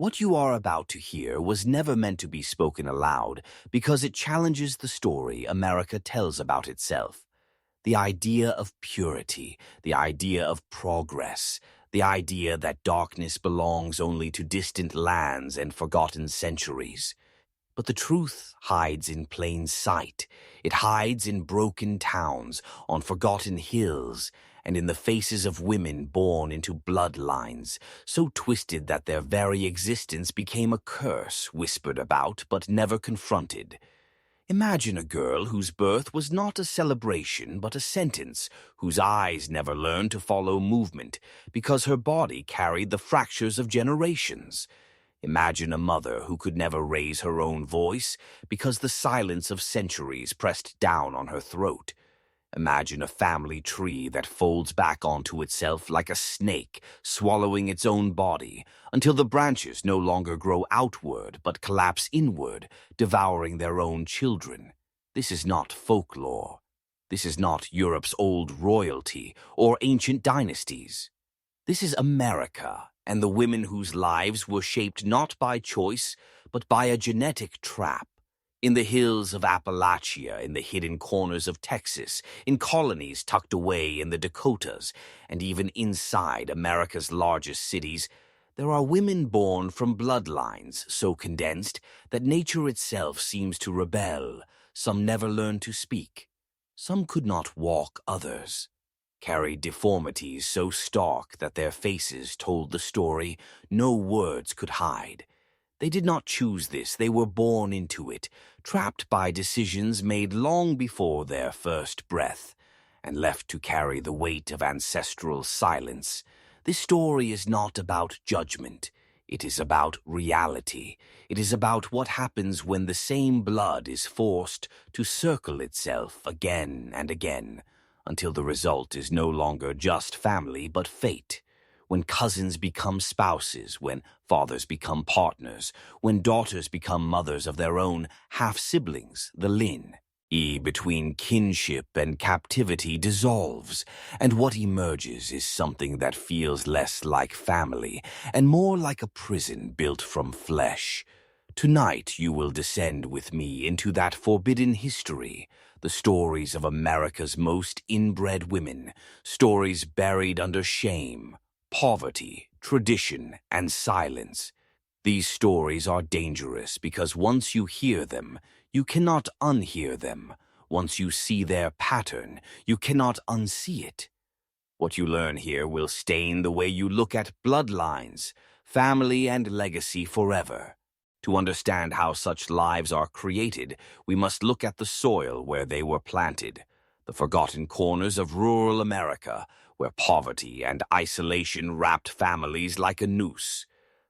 What you are about to hear was never meant to be spoken aloud because it challenges the story America tells about itself. The idea of purity, the idea of progress, the idea that darkness belongs only to distant lands and forgotten centuries. But the truth hides in plain sight. It hides in broken towns, on forgotten hills, and in the faces of women born into bloodlines, so twisted that their very existence became a curse whispered about but never confronted. Imagine a girl whose birth was not a celebration but a sentence, whose eyes never learned to follow movement because her body carried the fractures of generations. Imagine a mother who could never raise her own voice because the silence of centuries pressed down on her throat. Imagine a family tree that folds back onto itself like a snake, swallowing its own body, until the branches no longer grow outward but collapse inward, devouring their own children. This is not folklore. This is not Europe's old royalty or ancient dynasties. This is America, and the women whose lives were shaped not by choice, but by a genetic trap. In the hills of Appalachia, in the hidden corners of Texas, in colonies tucked away in the Dakotas, and even inside America's largest cities, there are women born from bloodlines so condensed that nature itself seems to rebel. Some never learned to speak. Some could not walk others. Carried deformities so stark that their faces told the story no words could hide. They did not choose this, they were born into it, trapped by decisions made long before their first breath, and left to carry the weight of ancestral silence. This story is not about judgment. It is about reality. It is about what happens when the same blood is forced to circle itself again and again, until the result is no longer just family but fate. When cousins become spouses, when fathers become partners, when daughters become mothers of their own half-siblings, the line between kinship and captivity dissolves, and what emerges is something that feels less like family and more like a prison built from flesh. Tonight you will descend with me into that forbidden history, the stories of America's most inbred women, stories buried under shame, poverty, tradition, and silence. These stories are dangerous because once you hear them, you cannot unhear them. Once you see their pattern, you cannot unsee it. What you learn here will stain the way you look at bloodlines, family, and legacy forever. To understand how such lives are created, we must look at the soil where they were planted, the forgotten corners of rural America, where poverty and isolation wrapped families like a noose.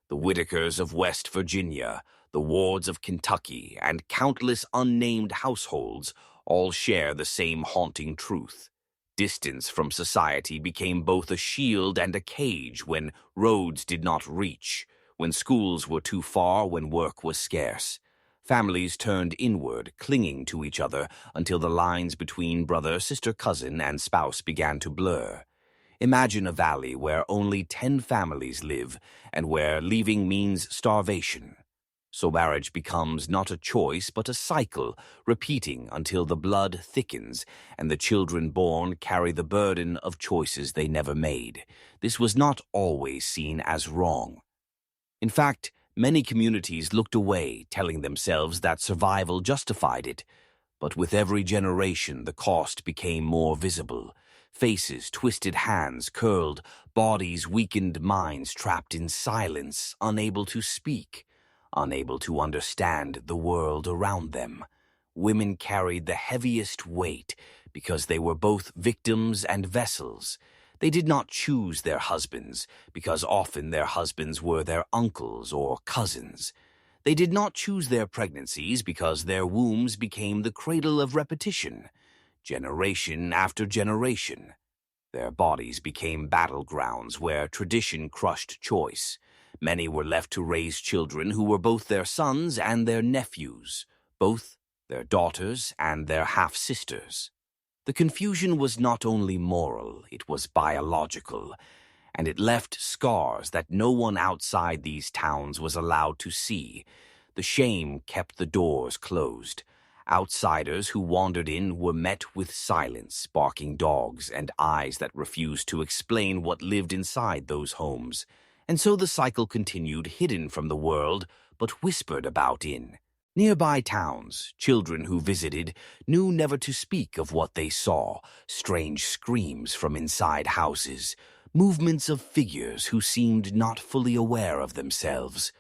The Whitakers of West Virginia, the Wards of Kentucky, and countless unnamed households all share the same haunting truth. Distance from society became both a shield and a cage when roads did not reach, when schools were too far, when work was scarce. Families turned inward, clinging to each other until the lines between brother, sister, cousin, and spouse began to blur. Imagine a valley where only 10 families live and where leaving means starvation. So marriage becomes not a choice but a cycle, repeating until the blood thickens and the children born carry the burden of choices they never made. This was not always seen as wrong. In fact, many communities looked away, telling themselves that survival justified it. But with every generation, the cost became more visible. Faces, twisted hands, curled bodies, weakened minds trapped in silence, unable to speak, unable to understand the world around them. Women carried the heaviest weight because they were both victims and vessels. They did not choose their husbands because often their husbands were their uncles or cousins. They did not choose their pregnancies because their wombs became the cradle of repetition. Generation after generation, their bodies became battlegrounds where tradition crushed choice. Many were left to raise children who were both their sons and their nephews, both their daughters and their half-sisters. The confusion was not only moral, it was biological, and it left scars that no one outside these towns was allowed to see. The shame kept the doors closed. Outsiders who wandered in were met with silence, barking dogs, and eyes that refused to explain what lived inside those homes. And so the cycle continued, hidden from the world, but whispered about in. Nearby towns, children who visited knew never to speak of what they saw: strange screams from inside houses, movements of figures who seemed not fully aware of themselves.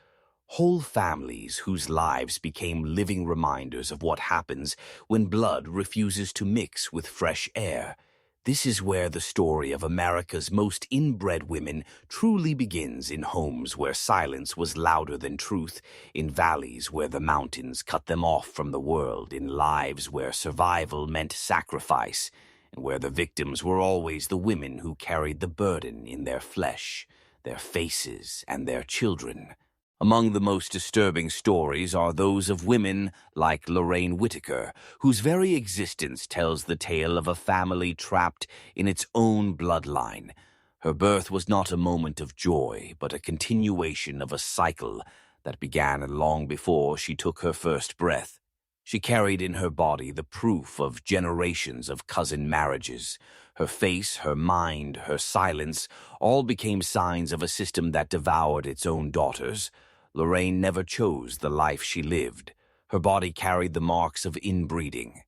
Whole families whose lives became living reminders of what happens when blood refuses to mix with fresh air. This is where the story of America's most inbred women truly begins, in homes where silence was louder than truth, in valleys where the mountains cut them off from the world, in lives where survival meant sacrifice, and where the victims were always the women who carried the burden in their flesh, their faces, and their children. Among the most disturbing stories are those of women like Lorine Whitaker, whose very existence tells the tale of a family trapped in its own bloodline. Her birth was not a moment of joy, but a continuation of a cycle that began long before she took her first breath. She carried in her body the proof of generations of cousin marriages. Her face, her mind, her silence all became signs of a system that devoured its own daughters. Lorine never chose the life she lived. Her body carried the marks of inbreeding.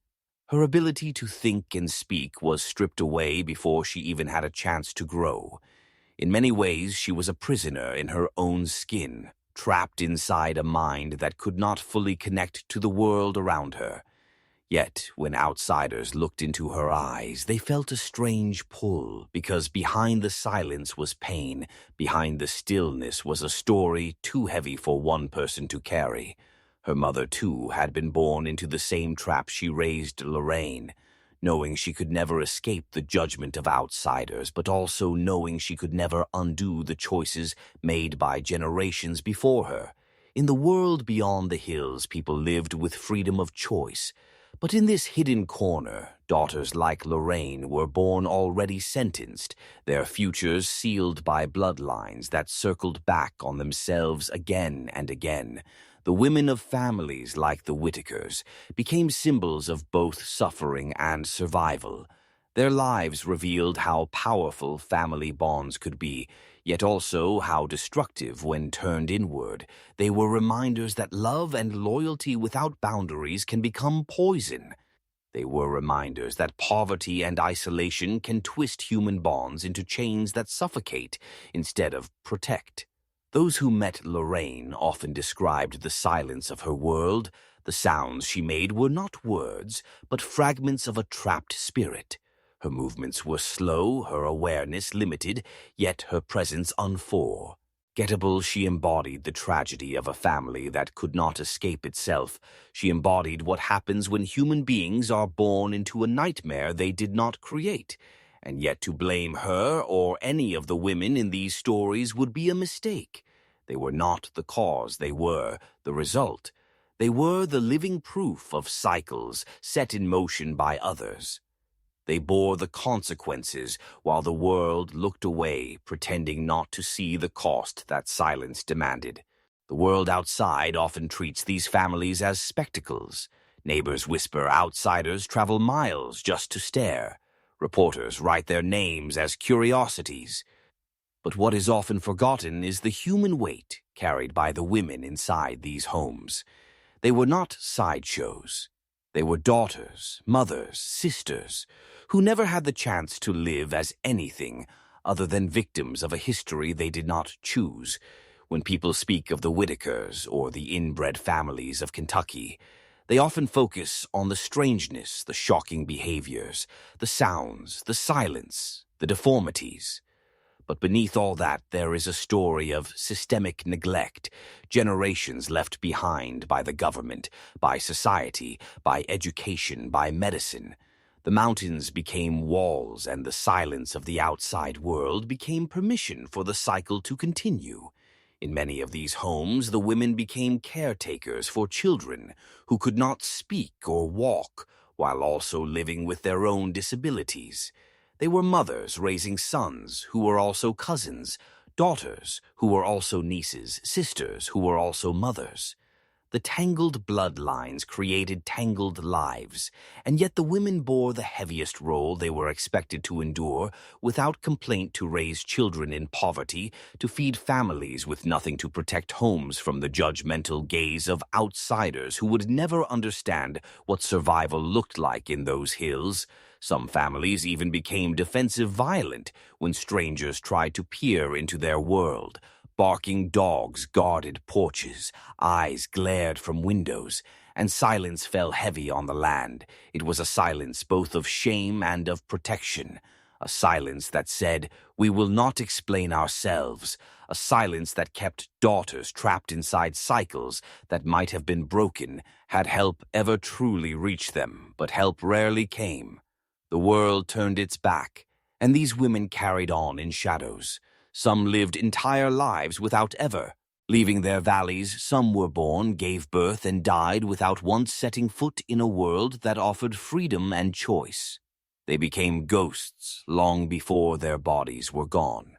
Her ability to think and speak was stripped away before she even had a chance to grow. In many ways, she was a prisoner in her own skin, trapped inside a mind that could not fully connect to the world around her. Yet, when outsiders looked into her eyes, they felt a strange pull, because behind the silence was pain, behind the stillness was a story too heavy for one person to carry. Her mother, too, had been born into the same trap she raised Lorine, knowing she could never escape the judgment of outsiders, but also knowing she could never undo the choices made by generations before her. In the world beyond the hills, people lived with freedom of choice. But in this hidden corner, daughters like Lorine were born already sentenced, their futures sealed by bloodlines that circled back on themselves again and again. The women of families like the Whitakers became symbols of both suffering and survival. Their lives revealed how powerful family bonds could be, yet also how destructive when turned inward. They were reminders that love and loyalty without boundaries can become poison. They were reminders that poverty and isolation can twist human bonds into chains that suffocate instead of protect. Those who met Lorine often described the silence of her world. The sounds she made were not words, but fragments of a trapped spirit. Her movements were slow, her awareness limited, yet her presence unforgettable. She embodied the tragedy of a family that could not escape itself. She embodied what happens when human beings are born into a nightmare they did not create. And yet to blame her or any of the women in these stories would be a mistake. They were not the cause, they were the result. They were the living proof of cycles set in motion by others. They bore the consequences while the world looked away, pretending not to see the cost that silence demanded. The world outside often treats these families as spectacles. Neighbors whisper, outsiders travel miles just to stare. Reporters write their names as curiosities. But what is often forgotten is the human weight carried by the women inside these homes. They were not sideshows. They were daughters, mothers, sisters, who never had the chance to live as anything other than victims of a history they did not choose. When people speak of the Whitakers or the inbred families of Kentucky, they often focus on the strangeness, the shocking behaviors, the sounds, the silence, the deformities. But beneath all that, there is a story of systemic neglect, generations left behind by the government, by society, by education, by medicine. The mountains became walls, and the silence of the outside world became permission for the cycle to continue. In many of these homes, the women became caretakers for children who could not speak or walk, while also living with their own disabilities. They were mothers raising sons who were also cousins, daughters who were also nieces, sisters who were also mothers. The tangled bloodlines created tangled lives, and yet the women bore the heaviest role they were expected to endure, without complaint, to raise children in poverty, to feed families with nothing, to protect homes from the judgmental gaze of outsiders who would never understand what survival looked like in those hills. Some families even became defensive violent when strangers tried to peer into their world. Barking dogs guarded porches, eyes glared from windows, and silence fell heavy on the land. It was a silence both of shame and of protection, a silence that said, "We will not explain ourselves," a silence that kept daughters trapped inside cycles that might have been broken had help ever truly reached them, but help rarely came. The world turned its back, and these women carried on in shadows. Some lived entire lives without ever leaving their valleys. Some were born, gave birth, and died without once setting foot in a world that offered freedom and choice. They became ghosts long before their bodies were gone,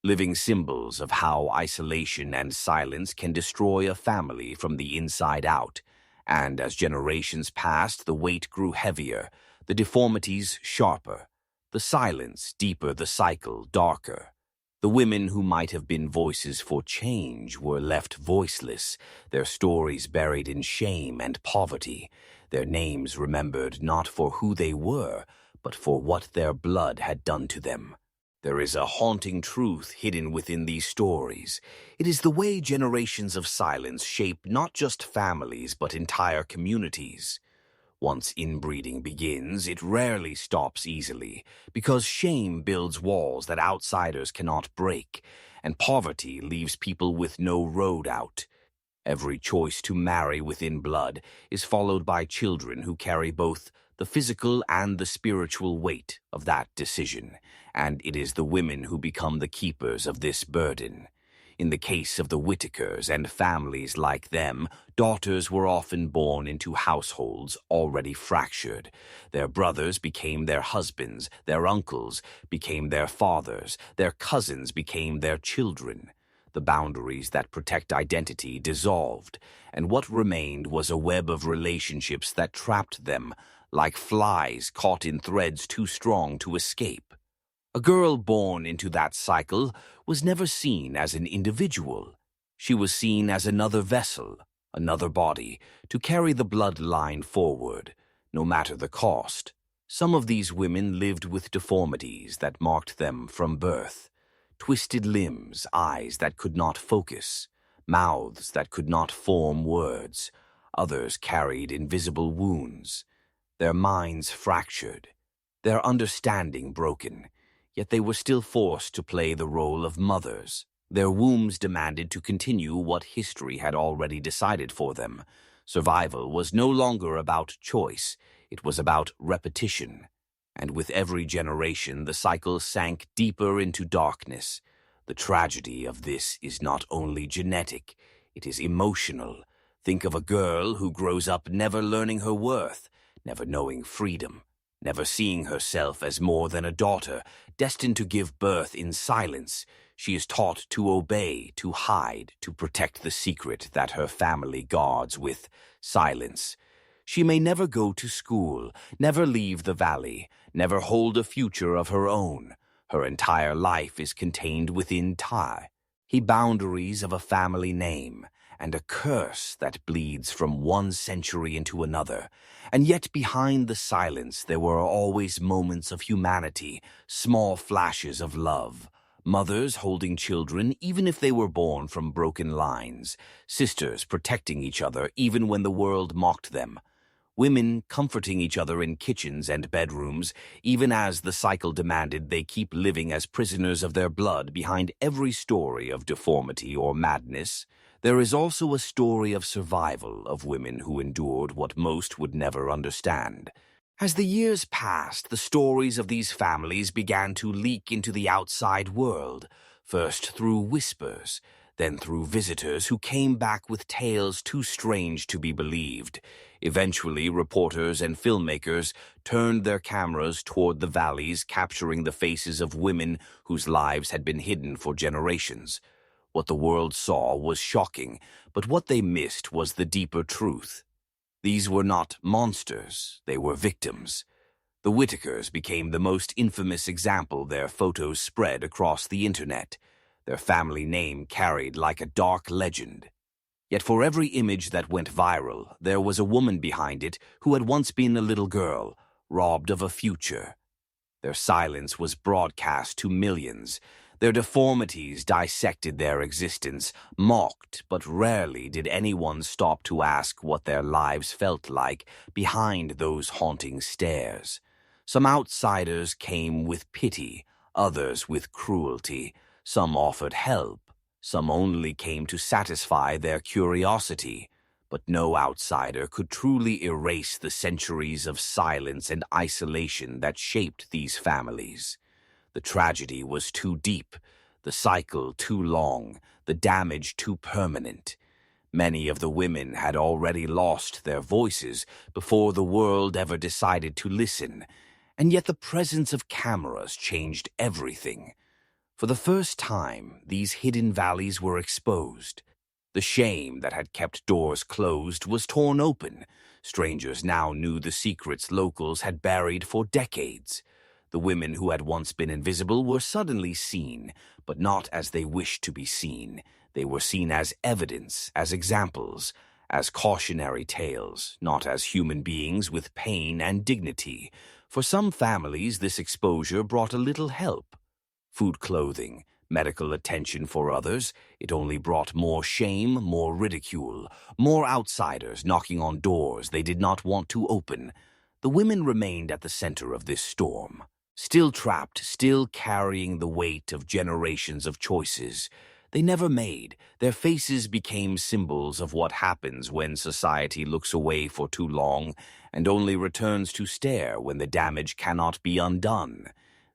living symbols of how isolation and silence can destroy a family from the inside out. And as generations passed, the weight grew heavier, the deformities sharper, the silence deeper, the cycle darker. The women who might have been voices for change were left voiceless, their stories buried in shame and poverty, their names remembered not for who they were, but for what their blood had done to them. There is a haunting truth hidden within these stories. It is the way generations of silence shape not just families, but entire communities. Once inbreeding begins, it rarely stops easily, because shame builds walls that outsiders cannot break, and poverty leaves people with no road out. Every choice to marry within blood is followed by children who carry both the physical and the spiritual weight of that decision, and it is the women who become the keepers of this burden. In the case of the Whitakers and families like them, daughters were often born into households already fractured. Their brothers became their husbands, their uncles became their fathers, their cousins became their children. The boundaries that protect identity dissolved, and what remained was a web of relationships that trapped them, like flies caught in threads too strong to escape. A girl born into that cycle was never seen as an individual. She was seen as another vessel, another body, to carry the bloodline forward, no matter the cost. Some of these women lived with deformities that marked them from birth. Twisted limbs, eyes that could not focus, mouths that could not form words. Others carried invisible wounds, their minds fractured, their understanding broken. Yet they were still forced to play the role of mothers. Their wombs demanded to continue what history had already decided for them. Survival was no longer about choice, it was about repetition. And with every generation, the cycle sank deeper into darkness. The tragedy of this is not only genetic, it is emotional. Think of a girl who grows up never learning her worth, never knowing freedom, never seeing herself as more than a daughter, destined to give birth in silence. She is taught to obey, to hide, to protect the secret that her family guards with silence. She may never go to school, never leave the valley, never hold a future of her own. Her entire life is contained within boundaries of a family name, and a curse that bleeds from one century into another. And yet behind the silence there were always moments of humanity, small flashes of love. Mothers holding children even if they were born from broken lines. Sisters protecting each other even when the world mocked them. Women comforting each other in kitchens and bedrooms, even as the cycle demanded they keep living as prisoners of their blood. Behind every story of deformity or madness, there is also a story of survival, of women who endured what most would never understand. As the years passed, the stories of these families began to leak into the outside world, first through whispers, then through visitors who came back with tales too strange to be believed. Eventually, reporters and filmmakers turned their cameras toward the valleys, capturing the faces of women whose lives had been hidden for generations. What the world saw was shocking, but what they missed was the deeper truth. These were not monsters, they were victims. The Whitakers became the most infamous example. Their photos spread across the internet, their family name carried like a dark legend. Yet for every image that went viral, there was a woman behind it who had once been a little girl, robbed of a future. Their silence was broadcast to millions. Their deformities dissected their existence, mocked, but rarely did anyone stop to ask what their lives felt like behind those haunting stares. Some outsiders came with pity, others with cruelty. Some offered help, some only came to satisfy their curiosity. But no outsider could truly erase the centuries of silence and isolation that shaped these families. The tragedy was too deep, the cycle too long, the damage too permanent. Many of the women had already lost their voices before the world ever decided to listen, and yet the presence of cameras changed everything. For the first time, these hidden valleys were exposed. The shame that had kept doors closed was torn open. Strangers now knew the secrets locals had buried for decades. The women who had once been invisible were suddenly seen, but not as they wished to be seen. They were seen as evidence, as examples, as cautionary tales, not as human beings with pain and dignity. For some families, this exposure brought a little help. Food, clothing, medical attention. For others, it only brought more shame, more ridicule, more outsiders knocking on doors they did not want to open. The women remained at the center of this storm. Still trapped, still carrying the weight of generations of choices they never made. Their faces became symbols of what happens when society looks away for too long and only returns to stare when the damage cannot be undone.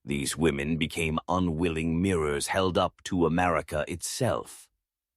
These women became unwilling mirrors held up to America itself.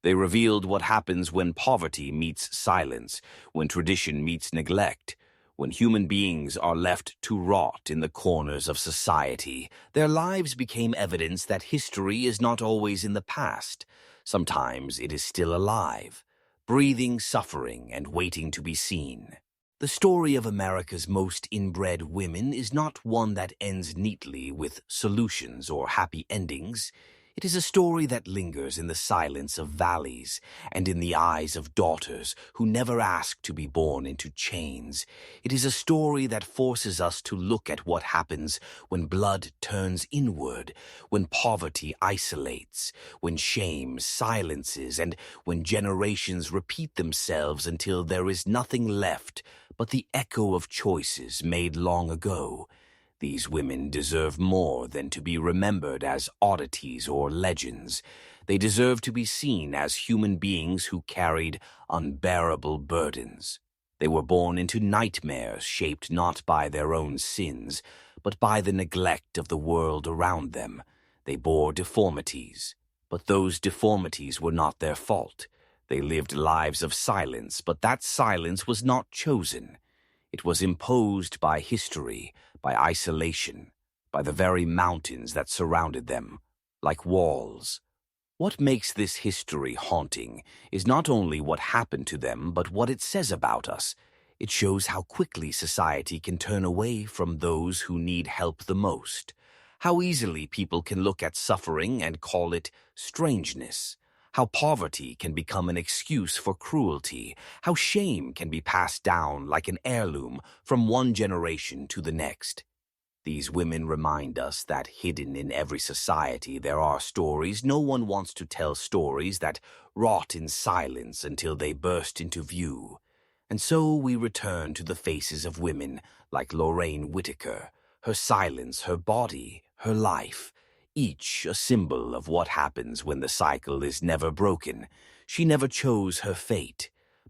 They revealed what happens when poverty meets silence, when tradition meets neglect, when human beings are left to rot in the corners of society. Their lives became evidence that history is not always in the past. Sometimes it is still alive, breathing, suffering, and waiting to be seen. The story of America's most inbred women is not one that ends neatly with solutions or happy endings. It is a story that lingers in the silence of valleys and in the eyes of daughters who never asked to be born into chains. It is a story that forces us to look at what happens when blood turns inward, when poverty isolates, when shame silences, and when generations repeat themselves until there is nothing left but the echo of choices made long ago. These women deserve more than to be remembered as oddities or legends. They deserve to be seen as human beings who carried unbearable burdens. They were born into nightmares shaped not by their own sins, but by the neglect of the world around them. They bore deformities, but those deformities were not their fault. They lived lives of silence, but that silence was not chosen. It was imposed by history, by isolation, by the very mountains that surrounded them, like walls. What makes this history haunting is not only what happened to them, but what it says about us. It shows how quickly society can turn away from those who need help the most, how easily people can look at suffering and call it strangeness, how poverty can become an excuse for cruelty, how shame can be passed down like an heirloom from one generation to the next. These women remind us that hidden in every society there are stories. No one wants to tell stories that rot in silence until they burst into view. And so we return to the faces of women like Lorine Whitaker, her silence, her body, her life, each a symbol of what happens when the cycle is never broken. She never chose her fate,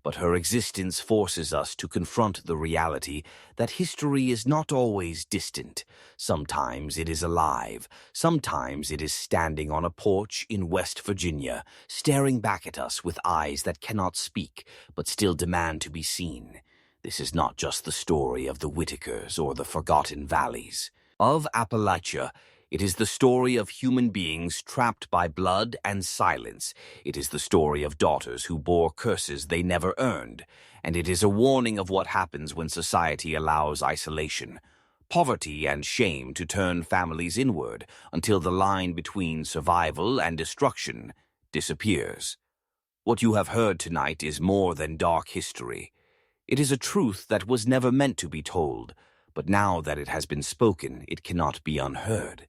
but her existence forces us to confront the reality that history is not always distant. Sometimes it is alive. Sometimes it is standing on a porch in West Virginia, staring back at us with eyes that cannot speak, but still demand to be seen. This is not just the story of the Whitakers or the Forgotten Valleys. Of Appalachia, it is the story of human beings trapped by blood and silence. It is the story of daughters who bore curses they never earned. And it is a warning of what happens when society allows isolation, poverty and shame to turn families inward until the line between survival and destruction disappears. What you have heard tonight is more than dark history. It is a truth that was never meant to be told, but now that it has been spoken, it cannot be unheard.